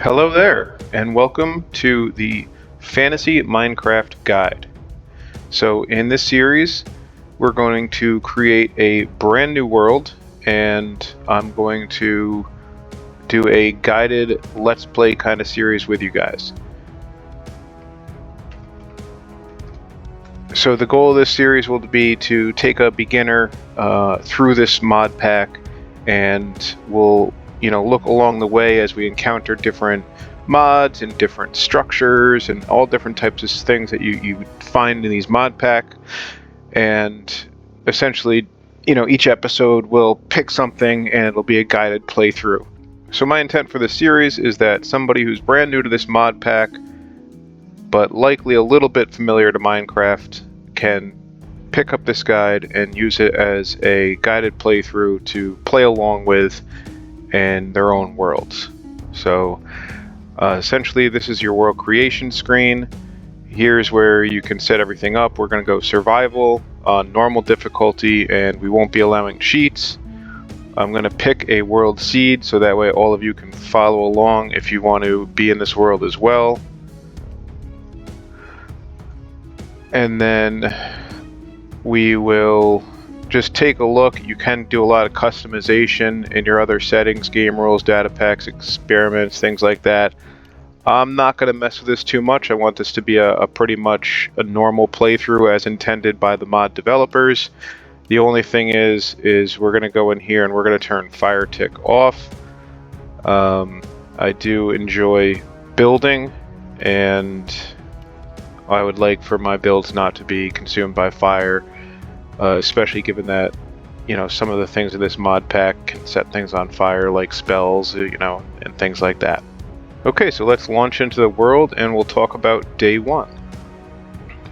Hello there, and welcome to the Fantasy Minecraft Guide. So in this series, we're going to create a brand new world, and I'm going to do a guided Let's Play kind of series with you guys. So the goal of this series will be to take a beginner through this mod pack, and we'll look along the way as we encounter different mods and different structures and all different types of things that you find in these mod pack. And essentially, each episode will pick something and it'll be a guided playthrough. So my intent for this series is that somebody who's brand new to this mod pack, but likely a little bit familiar to Minecraft, can pick up this guide and use it as a guided playthrough to play along with in their own worlds. So essentially, this is your world creation screen. Here's where you can set everything up. We're going to go survival on normal difficulty, and we won't be allowing cheats. I'm going to pick a world seed so that way all of you can follow along if you want to be in this world as well. And then we will just take a look. You can do a lot of customization in your other settings, game rules, data packs, experiments, things like that. I'm not going to mess with this too much. I want this to be a pretty much a normal playthrough as intended by the mod developers. The only thing is we're going to go in here and we're going to turn fire tick off. I do enjoy building, and I would like for my builds not to be consumed by fire, especially given that some of the things in this mod pack can set things on fire, like spells, and things like that. Okay, so let's launch into the world and we'll talk about day one.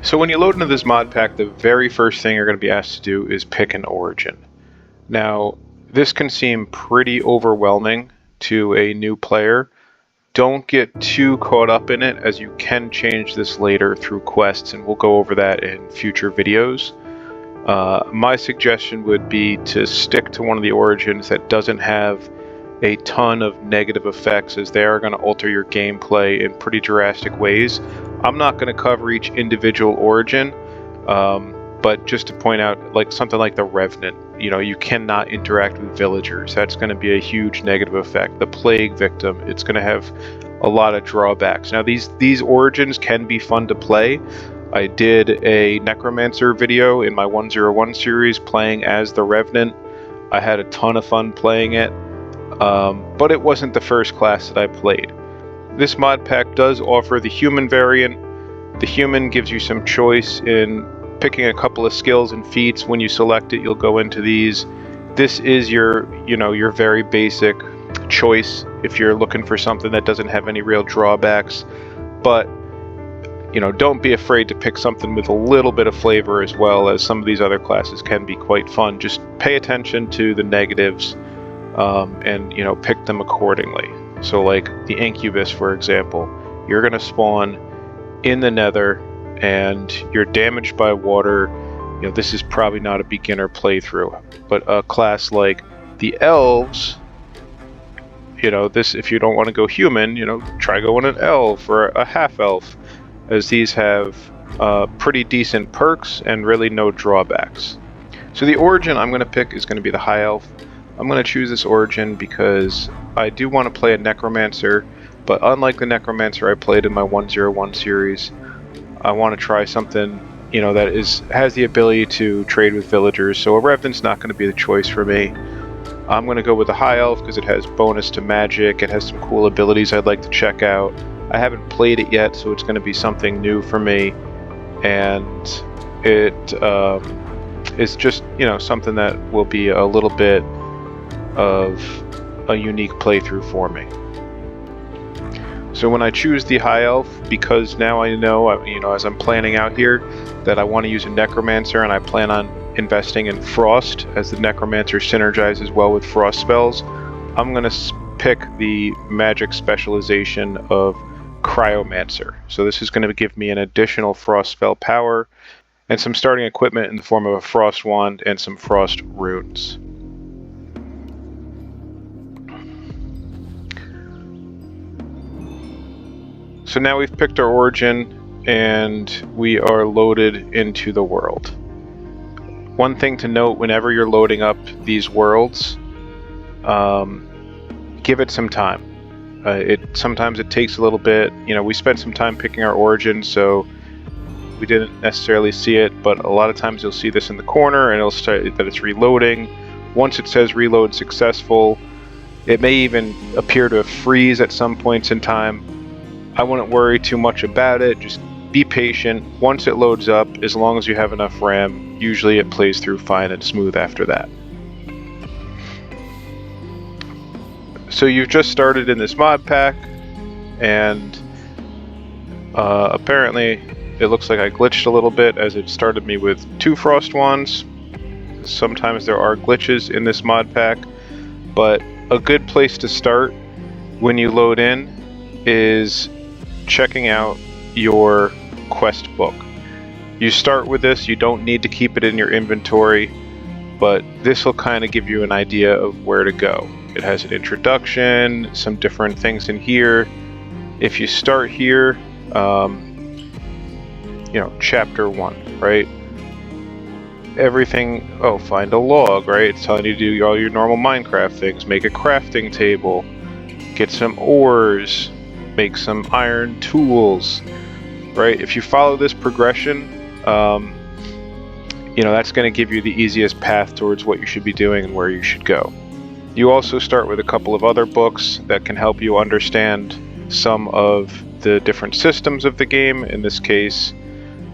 So when you load into this mod pack, the very first thing you're going to be asked to do is pick an origin. Now, this can seem pretty overwhelming to a new player. Don't get too caught up in it, as you can change this later through quests, and we'll go over that in future videos. My suggestion would be to stick to one of the origins that doesn't have a ton of negative effects, as they are going to alter your gameplay in pretty drastic ways. I'm not going to cover each individual origin, but just to point out, like something like the Revenant, you cannot interact with villagers. That's going to be a huge negative effect. The Plague Victim, it's going to have a lot of drawbacks. Now these origins can be fun to play. I did a Necromancer video in my 101 series playing as the Revenant. I had a ton of fun playing it, but it wasn't the first class that I played. This mod pack does offer the human variant. The human gives you some choice in picking a couple of skills and feats. When you select it, you'll go into these. This is your very basic choice if you're looking for something that doesn't have any real drawbacks. But don't be afraid to pick something with a little bit of flavor, as well, as some of these other classes can be quite fun. Just pay attention to the negatives and pick them accordingly. So like the Incubus, for example, you're going to spawn in the Nether and you're damaged by water. This is probably not a beginner playthrough, but a class like the Elves, this, if you don't want to go human, try going an elf or a half elf, as these have pretty decent perks and really no drawbacks. So the origin I'm going to pick is going to be the High Elf. I'm going to choose this origin because I do want to play a Necromancer, but unlike the Necromancer I played in my 101 series, I want to try something that has the ability to trade with villagers. So a Revenant's not going to be the choice for me. I'm going to go with the High Elf because it has bonus to magic. It has some cool abilities I'd like to check out. I haven't played it yet, so it's going to be something new for me, and it is just something that will be a little bit of a unique playthrough for me. So when I choose the High Elf, because now I know, as I'm planning out here, that I want to use a Necromancer, and I plan on investing in Frost, as the Necromancer synergizes well with Frost spells, I'm going to pick the magic specialization of Cryomancer. So this is going to give me an additional Frost spell power and some starting equipment in the form of a Frost Wand and some Frost Runes. So now we've picked our origin and we are loaded into the world. One thing to note whenever you're loading up these worlds, give it some time. Sometimes it takes a little bit. You know, we spent some time picking our origin, so we didn't necessarily see it, but a lot of times you'll see this in the corner and it'll start that it's reloading. Once it says reload successful, it may even appear to freeze at some points in time. I wouldn't worry too much about it. Just be patient. Once it loads up, as long as you have enough RAM, usually it plays through fine and smooth after that. So you've just started in this mod pack, and apparently it looks like I glitched a little bit as it started me with 2 frost wands. Sometimes there are glitches in this mod pack, but a good place to start when you load in is checking out your quest book. You start with this, you don't need to keep it in your inventory, but this will kind of give you an idea of where to go. It has an introduction, some different things in here. If you start here, you know, chapter 1, right? Everything, find a log, right? It's telling you to do all your normal Minecraft things. Make a crafting table, get some ores, make some iron tools, right? If you follow this progression, you know, that's going to give you the easiest path towards what you should be doing and where you should go. You also start with a couple of other books that can help you understand some of the different systems of the game. In this case,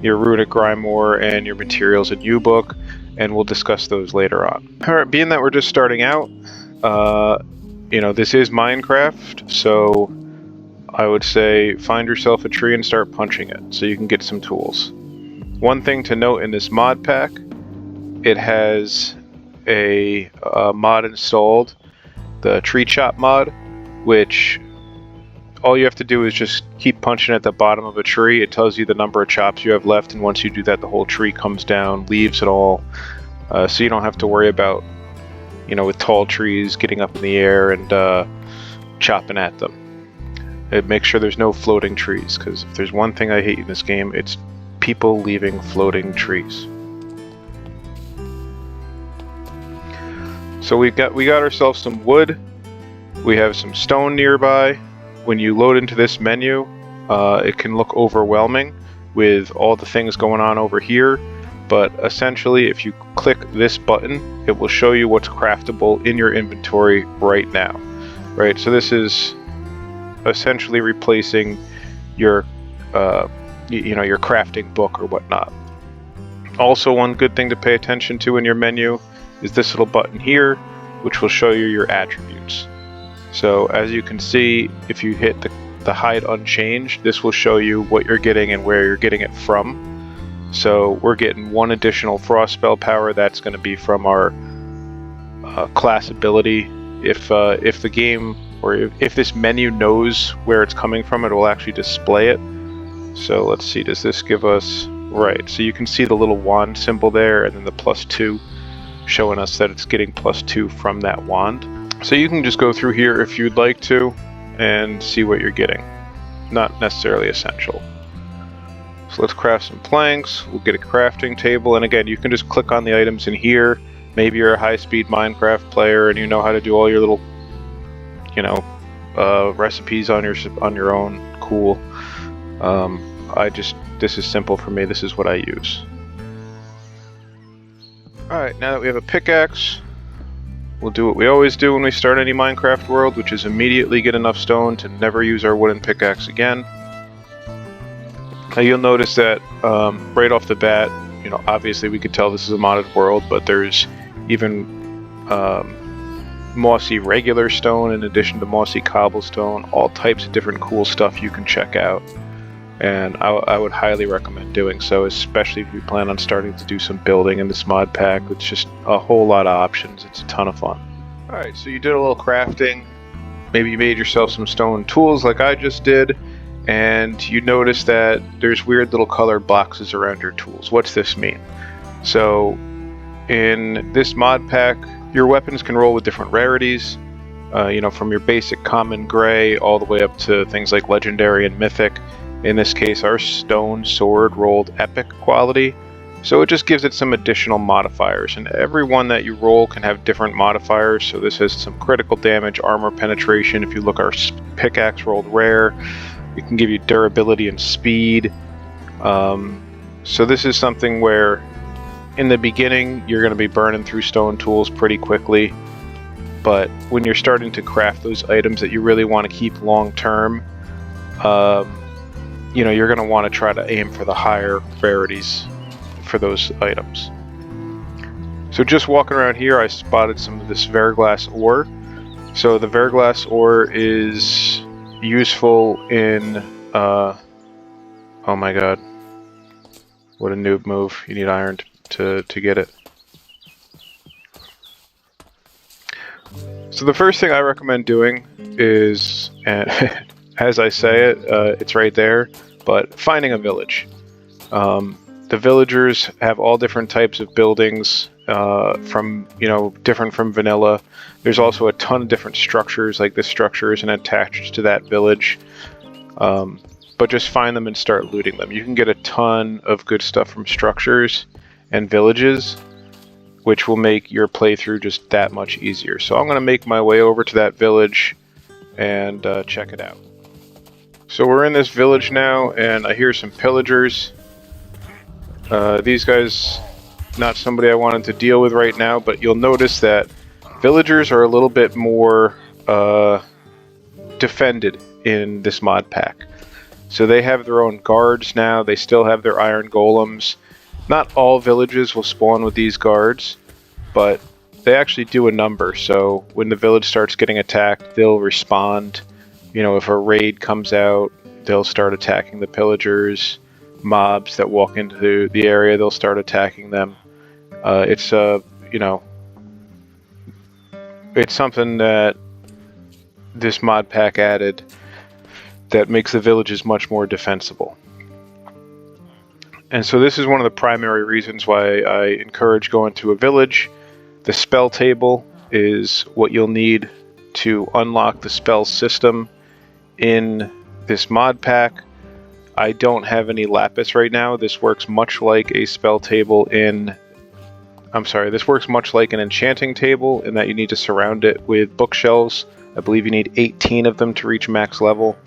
your Runic Grimoire and your Materials and U-Book, and we'll discuss those later on. Alright, being that we're just starting out, you know, this is Minecraft, so I would say find yourself a tree and start punching it so you can get some tools. One thing to note in this mod pack, it has a mod installed, the tree chop mod, which all you have to do is just keep punching at the bottom of a tree. It tells you the number of chops you have left, and once you do that, the whole tree comes down, leaves it all, so you don't have to worry about, you know, with tall trees getting up in the air and chopping at them. It makes sure there's no floating trees, because if there's one thing I hate in this game, it's people leaving floating trees. So we got ourselves some wood. We have some stone nearby. When you load into this menu, it can look overwhelming with all the things going on over here, but essentially if you click this button, it will show you what's craftable in your inventory right now. Right, so this is essentially replacing your you know, your crafting book or whatnot. Also, one good thing to pay attention to in your menu is this little button here, which will show you your attributes. So as you can see, if you hit the hide unchanged, this will show you what you're getting and where you're getting it from. So we're getting 1 additional frost spell power. That's going to be from our class ability. If the game, or if this menu knows where it's coming from, it will actually display it. So let's see, does this give us, right, so you can see the little wand symbol there and then the +2 showing us that it's getting +2 from that wand. So you can just go through here if you'd like to and see what you're getting. Not necessarily essential. So let's craft some planks, we'll get a crafting table, and again, you can just click on the items in here. Maybe you're a high-speed Minecraft player and you know how to do all your little, you know, recipes on your own. Cool. This is simple for me. This is what I use. Alright, now that we have a pickaxe, we'll do what we always do when we start any Minecraft world, which is immediately get enough stone to never use our wooden pickaxe again. Now you'll notice that right off the bat, you know, obviously we could tell this is a modded world, but there's even mossy regular stone in addition to mossy cobblestone, all types of different cool stuff you can check out. And I would highly recommend doing so, especially if you plan on starting to do some building in this mod pack. It's just a whole lot of options. It's a ton of fun. Alright, so you did a little crafting. Maybe you made yourself some stone tools like I just did, and you notice that there's weird little colored boxes around your tools. What's this mean? So in this mod pack, your weapons can roll with different rarities. you know, from your basic common gray all the way up to things like legendary and mythic. In this case, our stone sword rolled epic quality, so it just gives it some additional modifiers, and every one that you roll can have different modifiers. So this has some critical damage, armor penetration. If you look, our pickaxe rolled rare. It can give you durability and speed. So this is something where in the beginning you're going to be burning through stone tools pretty quickly, but when you're starting to craft those items that you really want to keep long term, you know, you're going to want to try to aim for the higher rarities for those items. So just walking around here, I spotted some of this verglass ore. So the verglass ore is useful in oh my god, what a noob move. You need iron to get it. So the first thing I recommend doing is, and as I say it, it's right there, but finding a village. The villagers have all different types of buildings, from, you know, different from vanilla. There's also a ton of different structures, like this structure isn't attached to that village. But just find them and start looting them. You can get a ton of good stuff from structures and villages, which will make your playthrough just that much easier. So I'm going to make my way over to that village and check it out. So we're in this village now, and I hear some pillagers. These guys, not somebody I wanted to deal with right now, but you'll notice that villagers are a little bit more defended in this mod pack. So they have their own guards now. They still have their iron golems. Not all villages will spawn with these guards, but they actually do a number. So when the village starts getting attacked, they'll respond. You know, if a raid comes out, they'll start attacking the pillagers. Mobs that walk into the area, they'll start attacking them. It's you know, it's something that this mod pack added that makes the villages much more defensible. And so this is one of the primary reasons why I encourage going to a village. The spell table is what you'll need to unlock the spell system in this mod pack. I don't have any lapis right now. This works much like a spell table in... this works much like an enchanting table in that you need to surround it with bookshelves. I believe you need 18 of them to reach max level,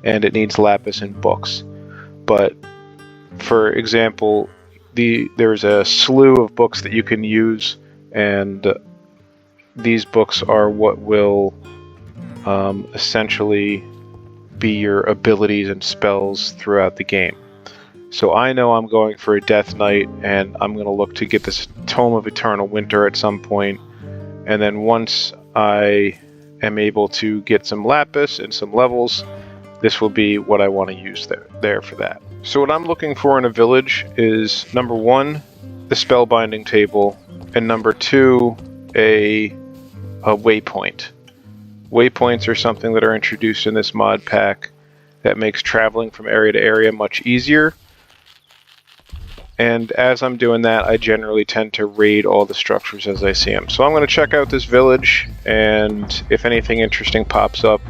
and it needs lapis and books. But for example, there's a slew of books that you can use, and these books are what will essentially be your abilities and spells throughout the game. So I know I'm going for a Death Knight, and I'm going to look to get this Tome of Eternal Winter at some point, and then once I am able to get some lapis and some levels, this will be what I want to use there for that. So what I'm looking for in a village is, number one, the spellbinding table, and number two, a waypoint. Waypoints are something that are introduced in this mod pack that makes traveling from area to area much easier. And as I'm doing that, I generally tend to raid all the structures as I see them. So I'm going to check out this village, and if anything interesting pops up,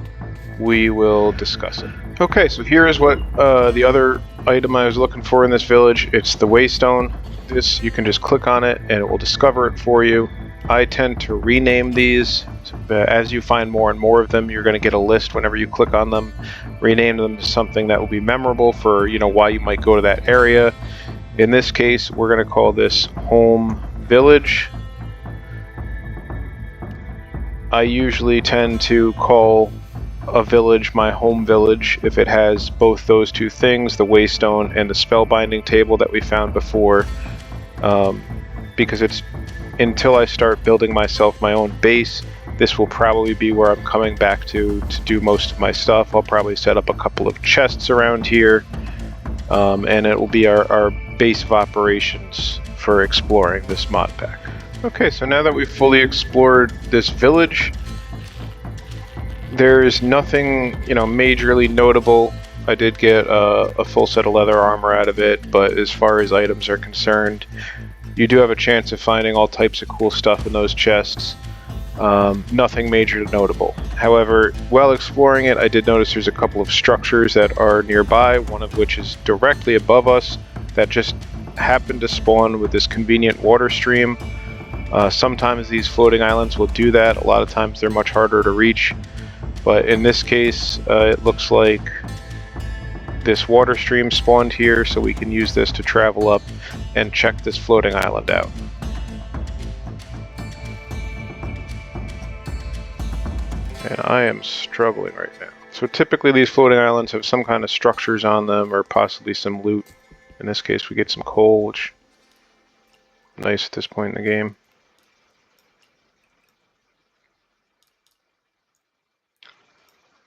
we will discuss it. Okay, so here is what the other item I was looking for in this village. It's the Waystone. This, you can just click on it and it will discover it for you. I tend to rename these. As you find more and more of them, you're going to get a list whenever you click on them. Rename them to something that will be memorable for, you know, why you might go to that area. In this case, we're going to call this Home Village. I usually tend to call a village my home village if it has both those two things, the Waystone and the spellbinding table that we found before, because it's until I start building myself my own base, this will probably be where I'm coming back to do most of my stuff. I'll probably set up a couple of chests around here, and it will be our base of operations for exploring this mod pack. Okay, so now that we've fully explored this village, there's nothing, you know, majorly notable. I did get a full set of leather armor out of it, but as far as items are concerned, you do have a chance of finding all types of cool stuff in those chests. Nothing major notable. However, while exploring it, I did notice there's a couple of structures that are nearby, one of which is directly above us that just happened to spawn with this convenient water stream. Sometimes these floating islands will do that. A lot of times they're much harder to reach. But in this case, it looks like this water stream spawned here, so we can use this to travel up and check this floating island out. And I am struggling right now. So typically these floating islands have some kind of structures on them, or possibly some loot. In this case we get some coal, which is nice at this point in the game.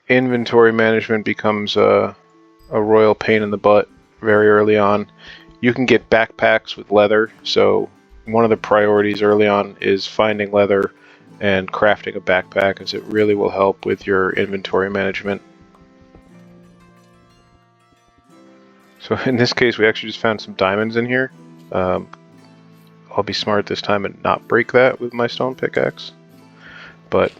Inventory management becomes a royal pain in the butt very early on. You can get backpacks with leather, so one of the priorities early on is finding leather and crafting a backpack, as it really will help with your inventory management. So in this case we actually just found some diamonds in here. I'll be smart this time and not break that with my stone pickaxe. But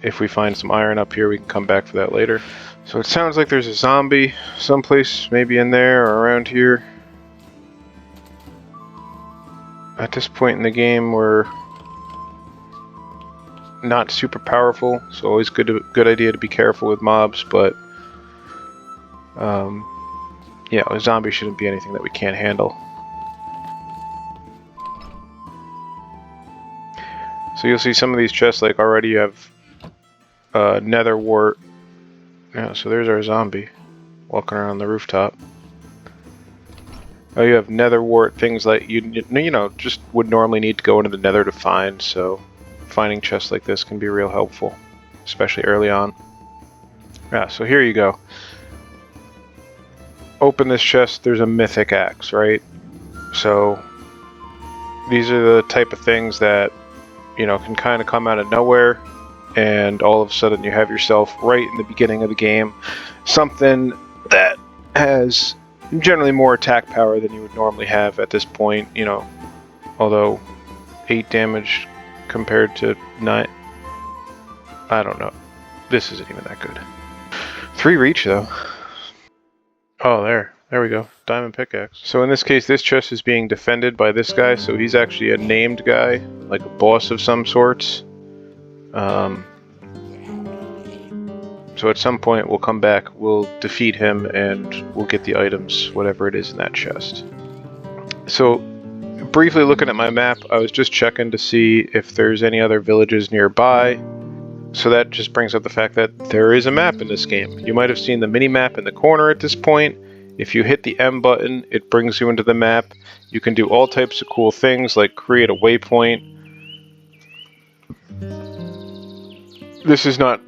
if we find some iron up here, we can come back for that later. So it sounds like there's a zombie someplace, maybe in there or around here. At this point in the game, we're not super powerful, so always good idea to be careful with mobs, but yeah, a zombie shouldn't be anything that we can't handle. So you'll see some of these chests, like already you have nether wart. Yeah, so there's our zombie walking around the rooftop. Oh, you have nether wart, things like you know just would normally need to go into the nether to find, so finding chests like this can be real helpful, especially early on. Yeah, so here you go. Open this chest, there's a mythic axe, right? So these are the type of things that, you know, can kind of come out of nowhere, and all of a sudden you have yourself right in the beginning of the game something that has generally more attack power than you would normally have at this point, you know, although 8 damage compared to 9, I don't know, this isn't even that good. 3 reach though. Oh, there we go, diamond pickaxe. So in this case this chest is being defended by this guy, so he's actually a named guy, like a boss of some sorts. So at some point we'll come back, we'll defeat him, and we'll get the items, whatever it is in that chest. So briefly looking at my map, I was just checking to see if there's any other villages nearby. So that just brings up the fact that there is a map in this game. You might have seen the mini-map in the corner at this point. If you hit the M button, it brings you into the map. You can do all types of cool things, like create a waypoint. This is not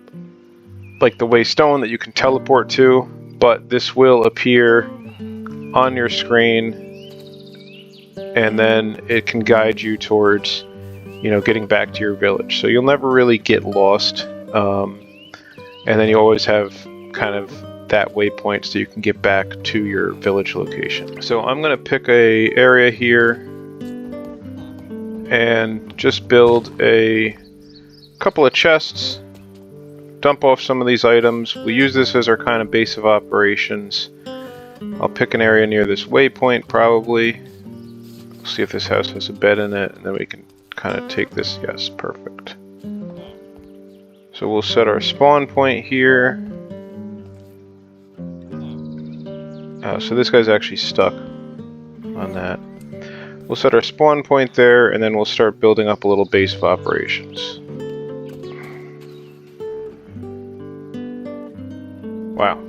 like the Waystone that you can teleport to, but this will appear on your screen, and then it can guide you towards, you know, getting back to your village. So you'll never really get lost, and then you always have kind of that waypoint so you can get back to your village location. So I'm gonna pick a area here and just build a couple of chests, dump off some of these items. We'll use this as our kind of base of operations. I'll pick an area near this waypoint probably. See if this house has a bed in it, and then we can kind of take this. Yes, perfect. So we'll set our spawn point here. So this guy's actually stuck on that. We'll set our spawn point there, and then we'll start building up a little base of operations. Wow.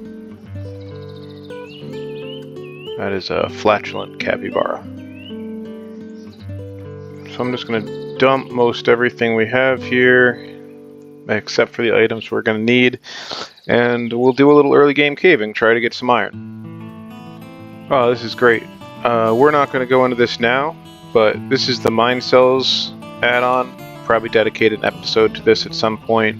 That is a flatulent capybara. So I'm just going to dump most everything we have here, except for the items we're going to need, and we'll do a little early game caving, try to get some iron. Oh, this is great. We're not going to go into this now, but this is the mine cells add-on. Probably dedicate an episode to this at some point.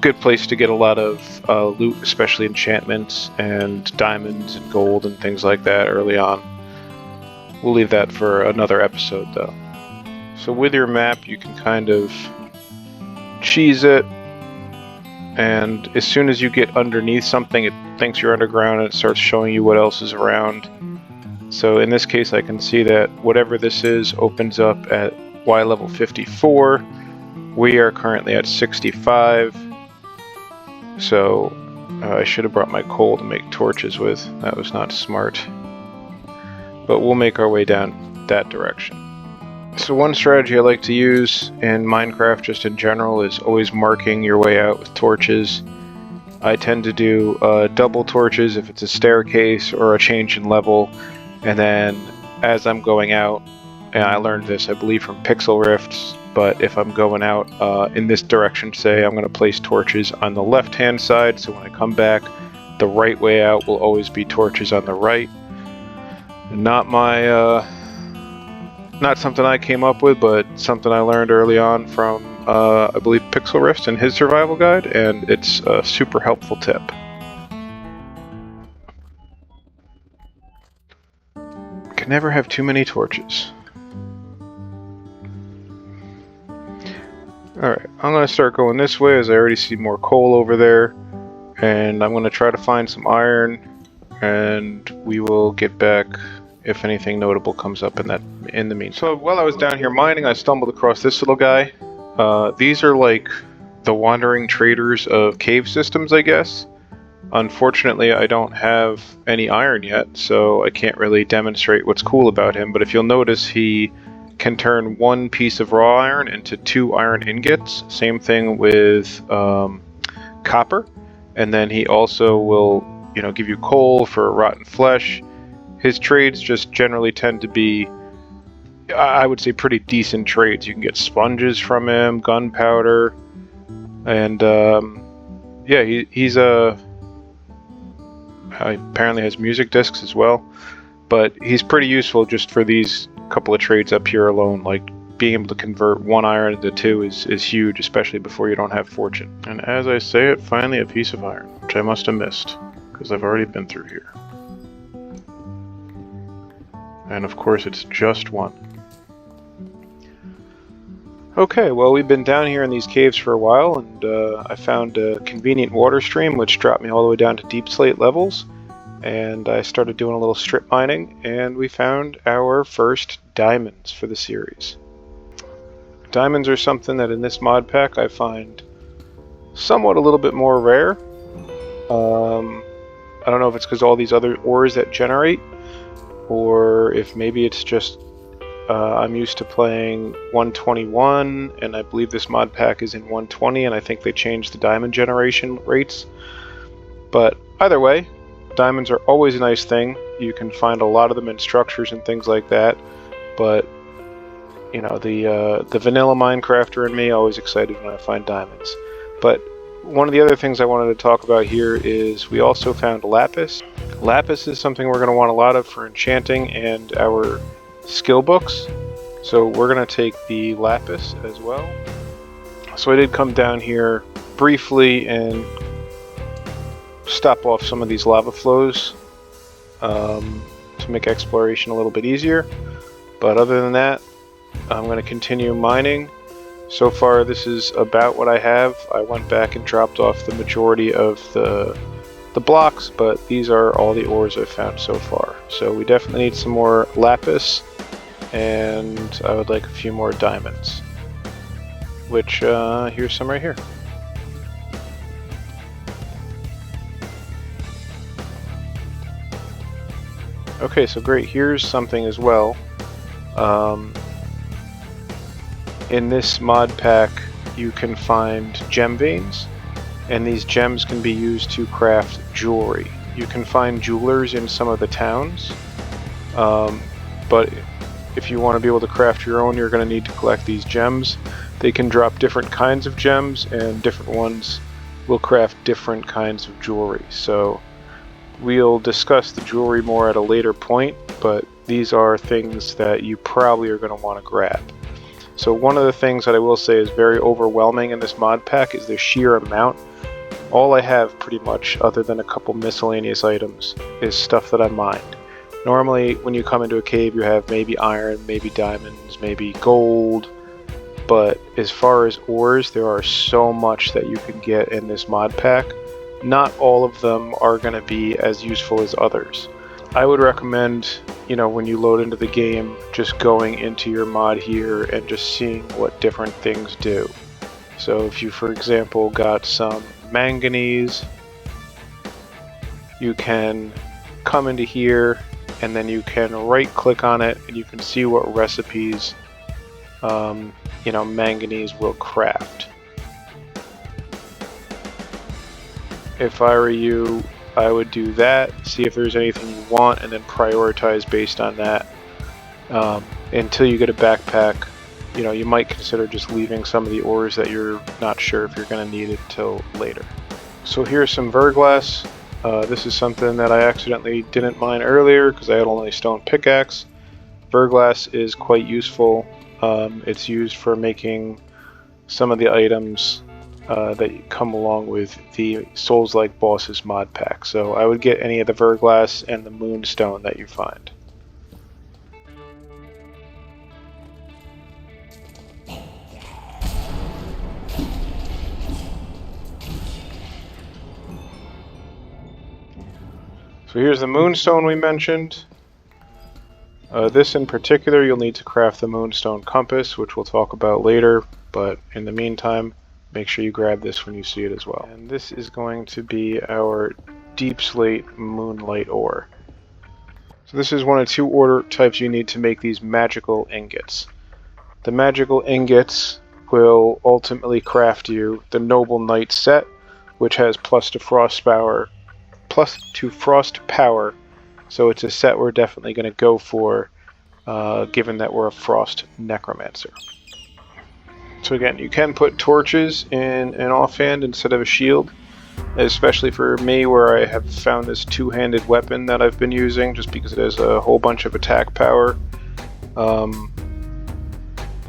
Good place to get a lot of loot, especially enchantments and diamonds and gold and things like that early on. We'll leave that for another episode though. So with your map you can kind of cheese it, and as soon as you get underneath something, it thinks you're underground and it starts showing you what else is around. So in this case, I can see that whatever this is opens up at Y level 54. We are currently at 65. So I should have brought my coal to make torches with. That was not smart. But we'll make our way down that direction. So one strategy I like to use in Minecraft just in general is always marking your way out with torches. I tend to do double torches if it's a staircase or a change in level, and then as I'm going out, and I learned this I believe from Pixel Rifts, but if I'm going out in this direction, say I'm going to place torches on the left hand side, so when I come back the right way out will always be torches on the right. Not my not something I came up with, but something I learned early on from, I believe, Pixel Rift and his survival guide, and it's a super helpful tip. Can never have too many torches. Alright, I'm going to start going this way as I already see more coal over there, and I'm going to try to find some iron, and we will get back if anything notable comes up in the meantime. So while I was down here mining, I stumbled across this little guy. These are like the wandering traders of cave systems, I guess. Unfortunately, I don't have any iron yet, so I can't really demonstrate what's cool about him, but if you'll notice, he can turn one piece of raw iron into 2 iron ingots. Same thing with copper, and then he also will, you know, give you coal for rotten flesh. His trades just generally tend to be, I would say, pretty decent trades. You can get sponges from him, gunpowder, and yeah, he's apparently has music discs as well. But he's pretty useful just for these couple of trades up here alone. Like being able to convert 1 iron into 2 is huge, especially before you don't have fortune. And as I say it, finally a piece of iron, which I must have missed because I've already been through here. And of course it's just 1. Okay, well, we've been down here in these caves for a while, and I found a convenient water stream which dropped me all the way down to deep slate levels, and I started doing a little strip mining, and we found our first diamonds for the series. Diamonds are something that in this mod pack I find somewhat a little bit more rare. I don't know if it's because all these other ores that generate, or if maybe it's just I'm used to playing 121, and I believe this mod pack is in 120, and I think they changed the diamond generation rates. But either way, diamonds are always a nice thing. You can find a lot of them in structures and things like that, but you know, the vanilla Minecrafter in me always excited when I find diamonds. But one of the other things I wanted to talk about here is we also found lapis. Lapis is something we're going to want a lot of for enchanting and our skill books, so we're going to take the lapis as well. So I did come down here briefly and stop off some of these lava flows to make exploration a little bit easier, but other than that, I'm going to continue mining. So far this is about what I have. I went back and dropped off the majority of the blocks, but these are all the ores I've found so far. So we definitely need some more lapis, and I would like a few more diamonds, which here's some right here. Okay, so great, here's something as well. In this mod pack you can find gem veins, and these gems can be used to craft jewelry. You can find jewelers in some of the towns, but if you want to be able to craft your own, you're going to need to collect these gems. They can drop different kinds of gems, and different ones will craft different kinds of jewelry. So we'll discuss the jewelry more at a later point, but these are things that you probably are going to want to grab. So one of the things that I will say is very overwhelming in this mod pack is the sheer amount. All I have pretty much, other than a couple miscellaneous items, is stuff that I mined. Normally when you come into a cave you have maybe iron, maybe diamonds, maybe gold, But as far as ores, there are so much that you can get in this mod pack. Not all of them are going to be as useful as others. I would recommend, when you load into the game, just going into your mod here and just seeing what different things do. So if you, for example, got some manganese, you can come into here and then you can right click on it and you can see what recipes manganese will craft. If I were you, I would do that, see if there's anything you want, and then prioritize based on that. Until you get a backpack, you might consider just leaving some of the ores that you're not sure if you're going to need it till later. So here's some verglass. This is something that I accidentally didn't mine earlier because I had only stone pickaxe. Verglass is quite useful. It's used for making some of the items that come along with the Souls-like Bosses mod pack. So I would get any of the verglass and the moonstone that you find. So here's the moonstone we mentioned. This in particular, you'll need to craft the moonstone compass, which we'll talk about later, but in the meantime, make sure you grab this when you see it as well. And this is going to be our deep slate moonlight ore. So this is one of two ore types you need to make these magical ingots. The magical ingots will ultimately craft you the Noble Knight set, which has plus to frost power, so it's a set we're definitely going to go for, given that we're a frost necromancer. So again, you can put torches in an offhand instead of a shield, especially for me where I have found this two-handed weapon that I've been using just because it has a whole bunch of attack power.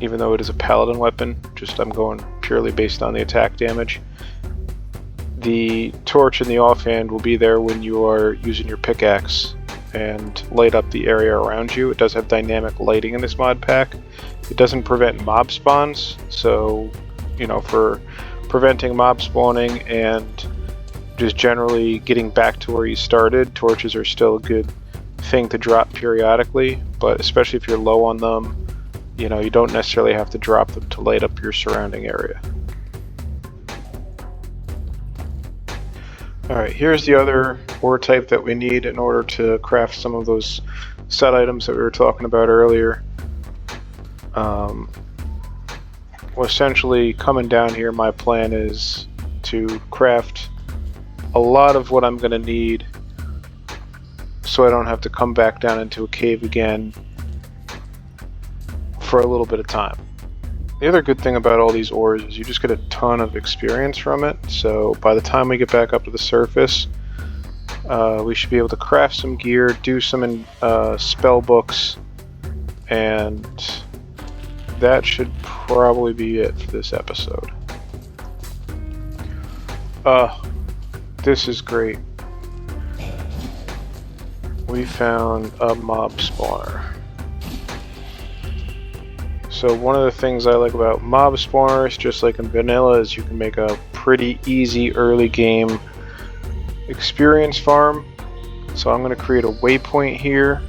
Even though it is a paladin weapon, I'm going purely based on the attack damage. The torch in the offhand will be there when you are using your pickaxe and light up the area around you. It does have dynamic lighting in this mod pack. It doesn't prevent mob spawns, so for preventing mob spawning and just generally getting back to where you started, torches are still a good thing to drop periodically, but especially if you're low on them, you don't necessarily have to drop them to light up your surrounding area. Alright, here's the other ore type that we need in order to craft some of those set items that we were talking about earlier. Well, essentially, coming down here, my plan is to craft a lot of what I'm going to need so I don't have to come back down into a cave again for a little bit of time. The other good thing about all these ores is you just get a ton of experience from it, so by the time we get back up to the surface, we should be able to craft some gear, do some spell books, and that should probably be it for this episode. This is great. We found a mob spawner. So one of the things I like about mob spawners, just like in vanilla, is you can make a pretty easy early game experience farm. So I'm going to create a waypoint here.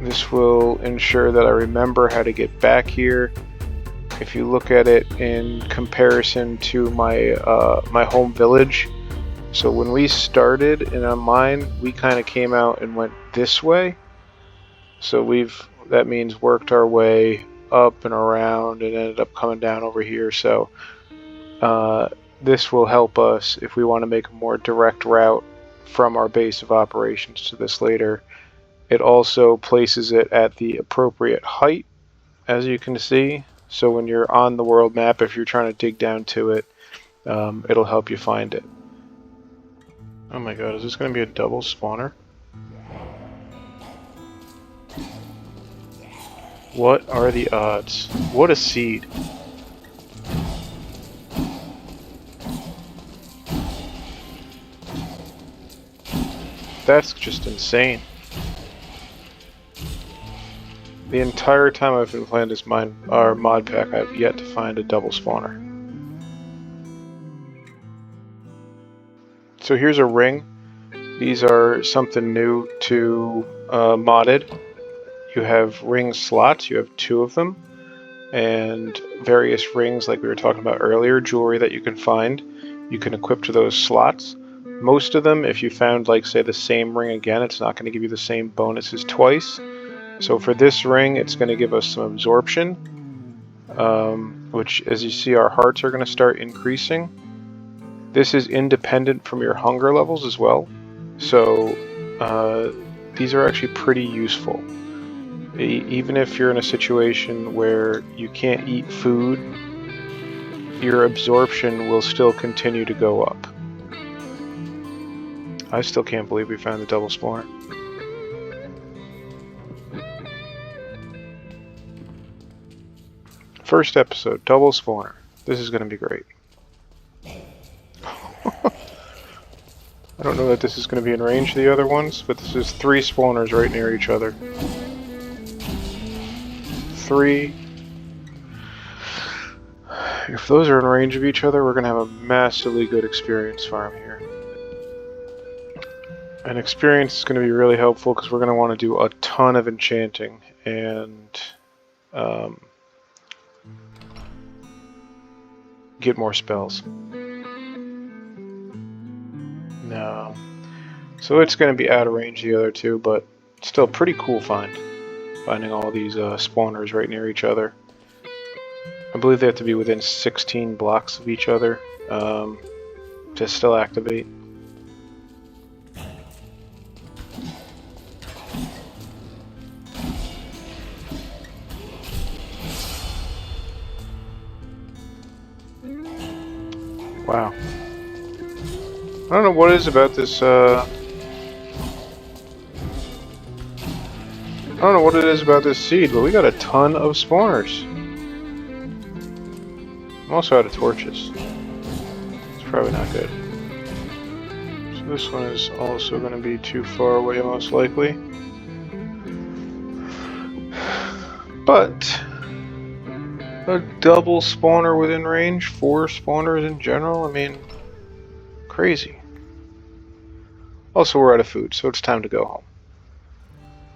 This will ensure that I remember how to get back here. If you look at it in comparison to my my home village, so when we started in a mine, we kind of came out and went this way. So that means worked our way up and around and ended up coming down over here. So this will help us if we want to make a more direct route from our base of operations to this later. It also places it at the appropriate height, as you can see. So when you're on the world map, if you're trying to dig down to it, it'll help you find it. Oh my god, is this going to be a double spawner? What are the odds? What a seed. That's just insane. The entire time I've been playing this mod pack, I've yet to find a double spawner. So here's a ring. These are something new to modded. You have ring slots, you have 2 of them, and various rings like we were talking about earlier, jewelry that you can find, you can equip to those slots. Most of them, if you found, like, say, the same ring again, it's not going to give you the same bonuses twice. So for this ring, it's going to give us some absorption, which, as you see, our hearts are going to start increasing. This is independent from your hunger levels as well, so these are actually pretty useful. Even if you're in a situation where you can't eat food, your absorption will still continue to go up. I still can't believe we found the double spawner. First episode, double spawner. This is going to be great. I don't know that this is going to be in range of the other ones, but this is 3 spawners right near each other. 3. If those are in range of each other, we're going to have a massively good experience farm here. And experience is going to be really helpful because we're going to want to do a ton of enchanting and get more spells. No. So it's going to be out of range of the other 2, but still pretty cool finding all these spawners right near each other. I believe they have to be within 16 blocks of each other to still activate. Wow. I don't know what it is about this, I don't know what it is about this seed, but we got a ton of spawners. I'm also out of torches. It's probably not good. So this one is also going to be too far away, most likely. But a double spawner within range, 4 spawners in general, I mean, crazy. Also, we're out of food, so it's time to go home.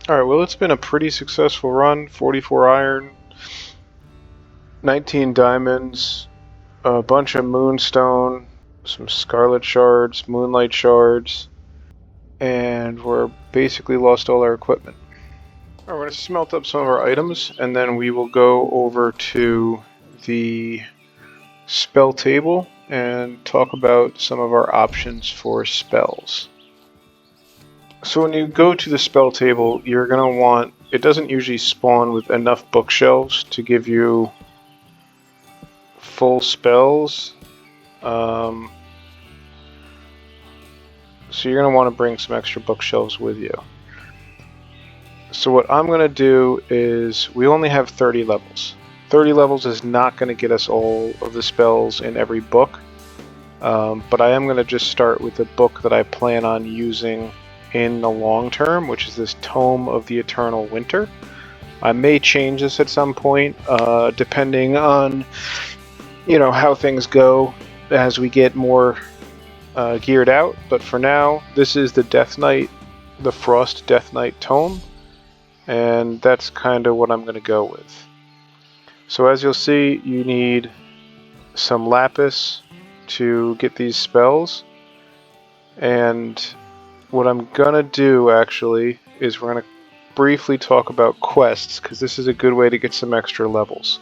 Alright, well, it's been a pretty successful run. 44 iron, 19 diamonds, a bunch of moonstone, some scarlet shards, moonlight shards, and we're basically lost all our equipment. Alright, we're going to smelt up some of our items, and then we will go over to the spell table and talk about some of our options for spells. So when you go to the spell table, you're going to want, it doesn't usually spawn with enough bookshelves to give you full spells. So you're going to want to bring some extra bookshelves with you. So what I'm going to do is, we only have 30 levels. 30 levels is not going to get us all of the spells in every book, but I am going to just start with the book that I plan on using in the long term, which is this Tome of the Eternal Winter. I may change this at some point, depending on, you know, how things go as we get more geared out. But for now, this is the Death Knight, the Frost Death Knight Tome, and that's kind of what I'm going to go with. So as you'll see, you need some lapis to get these spells, and what I'm gonna do actually is we're gonna briefly talk about quests, because this is a good way to get some extra levels.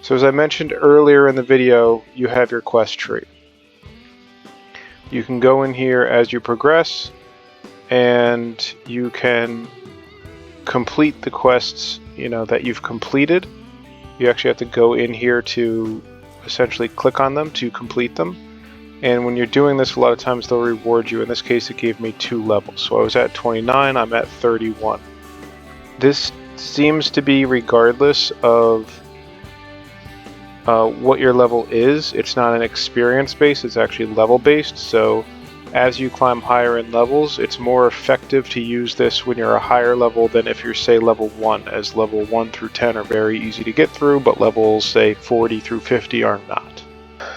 So as I mentioned earlier in the video, you have your quest tree. You can go in here as you progress, and you can complete the quests, you know, that you've completed. You actually have to go in here to essentially click on them to complete them. And when you're doing this, a lot of times they'll reward you. In this case, it gave me 2 levels. So I was at 29, I'm at 31. This seems to be regardless of what your level is. It's not an experience based, it's actually level based. So as you climb higher in levels, it's more effective to use this when you're a higher level than if you're, say, level 1, as level 1 through 10 are very easy to get through, but levels, say, 40 through 50 are not.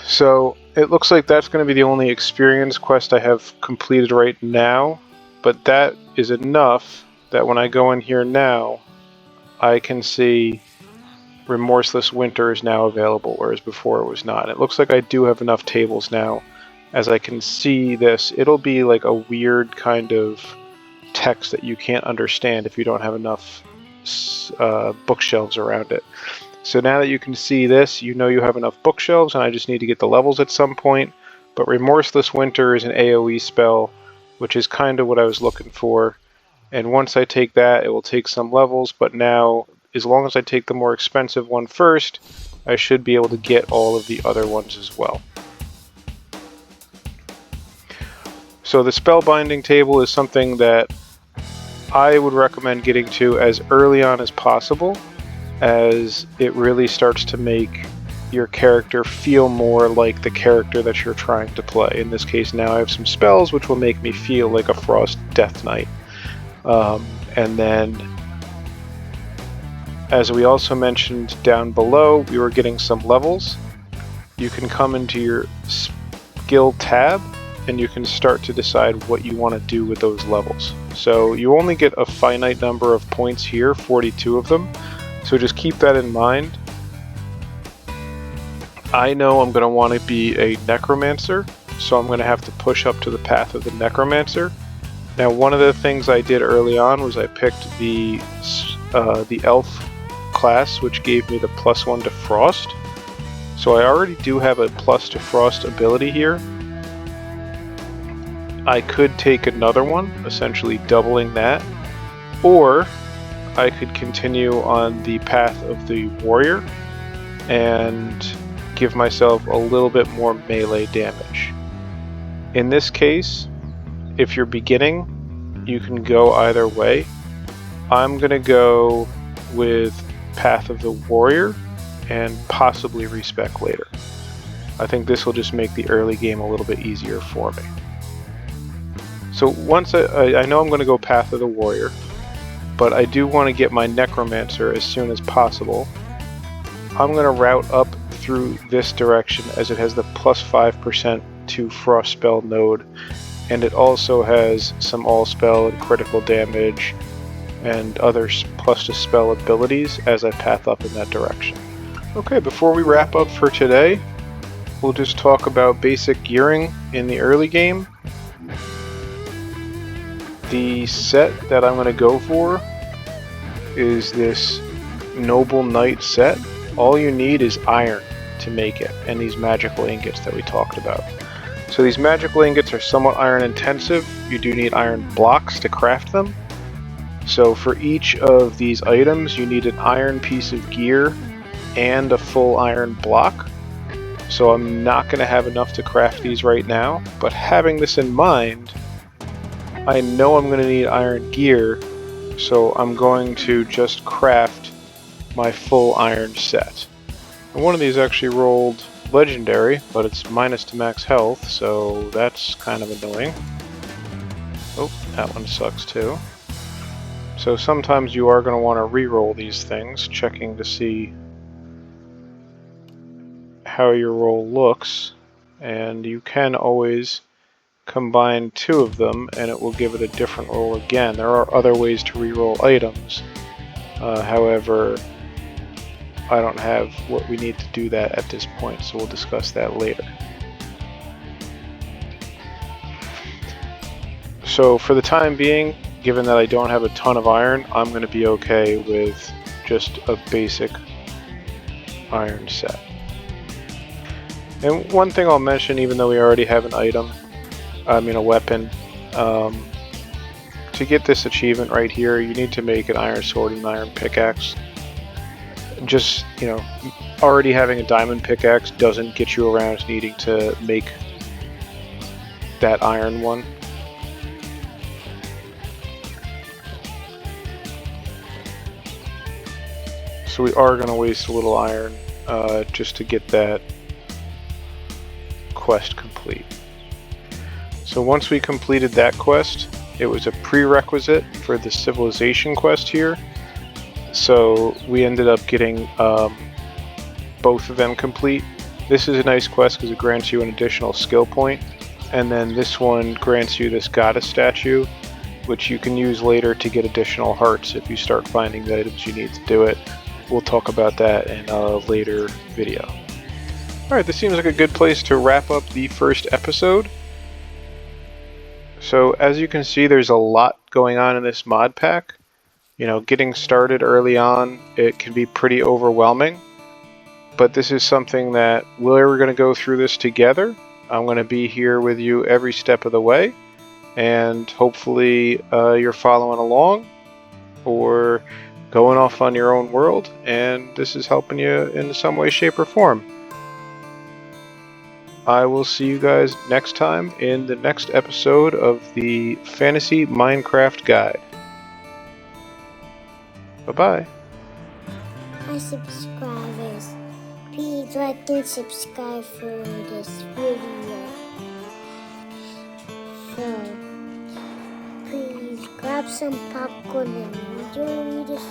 So it looks like that's going to be the only experience quest I have completed right now, but that is enough that when I go in here now, I can see Remorseless Winter is now available, whereas before it was not. It looks like I do have enough tables now. As I can see this, it'll be like a weird kind of text that you can't understand if you don't have enough bookshelves around it. So now that you can see this, you know you have enough bookshelves, and I just need to get the levels at some point. But Remorseless Winter is an AoE spell, which is kind of what I was looking for. And once I take that, it will take some levels, but now, as long as I take the more expensive one first, I should be able to get all of the other ones as well. So the spellbinding table is something that I would recommend getting to as early on as possible, as it really starts to make your character feel more like the character that you're trying to play. In this case, now I have some spells which will make me feel like a Frost Death Knight. And then, as we also mentioned down below, we were getting some levels. You can come into your skill tab and you can start to decide what you want to do with those levels. So you only get a finite number of points here, 42 of them. So just keep that in mind. I know I'm going to want to be a Necromancer, so I'm going to have to push up to the path of the Necromancer. Now, one of the things I did early on was I picked the Elf class, which gave me the +1 to Frost. So I already do have a + to Frost ability here. I could take another one, essentially doubling that, or I could continue on the path of the Warrior and give myself a little bit more melee damage. In this case, if you're beginning, you can go either way. I'm going to go with Path of the Warrior and possibly Respec later. I think this will just make the early game a little bit easier for me. So once I know I'm going to go Path of the Warrior, but I do want to get my Necromancer as soon as possible. I'm going to route up through this direction as it has the +5% to Frost Spell node, and it also has some all spell and critical damage and other plus to spell abilities as I path up in that direction. Okay, before we wrap up for today, we'll just talk about basic gearing in the early game. The set that I'm going to go for is this Noble Knight set. All you need is iron to make it, and these magical ingots that we talked about. So these magical ingots are somewhat iron intensive. You do need iron blocks to craft them. So for each of these items, you need an iron piece of gear and a full iron block. So I'm not going to have enough to craft these right now, but having this in mind, I know I'm going to need iron gear, so I'm going to just craft my full iron set. And one of these actually rolled legendary, but it's minus to max health, so that's kind of annoying. Oh, that one sucks too. So sometimes you are going to want to re-roll these things, checking to see how your roll looks, and you can always combine two of them and it will give it a different roll again. There are other ways to re-roll items, however, I don't have what we need to do that at this point, so we'll discuss that later. So for the time being, given that I don't have a ton of iron, I'm going to be okay with just a basic iron set. And one thing I'll mention, even though we already have an item, a weapon, to get this achievement right here, you need to make an iron sword and an iron pickaxe. Just, already having a diamond pickaxe doesn't get you around needing to make that iron one. So we are going to waste a little iron just to get that quest complete. So once we completed that quest, it was a prerequisite for the civilization quest here. So we ended up getting both of them complete. This is a nice quest because it grants you an additional skill point, and then this one grants you this goddess statue, which you can use later to get additional hearts if you start finding the items you need to do it. We'll talk about that in a later video. Alright, this seems like a good place to wrap up the first episode. So as you can see, there's a lot going on in this mod pack. You know, getting started early on, it can be pretty overwhelming. But this is something that we're going to go through this together. I'm going to be here with you every step of the way, and hopefully you're following along or going off on your own world, and this is helping you in some way, shape, or form. I will see you guys next time in the next episode of the Fantasy Minecraft Guide. Bye-bye. Hi subscribers. Please like and subscribe for this video. So, please grab some popcorn and enjoy this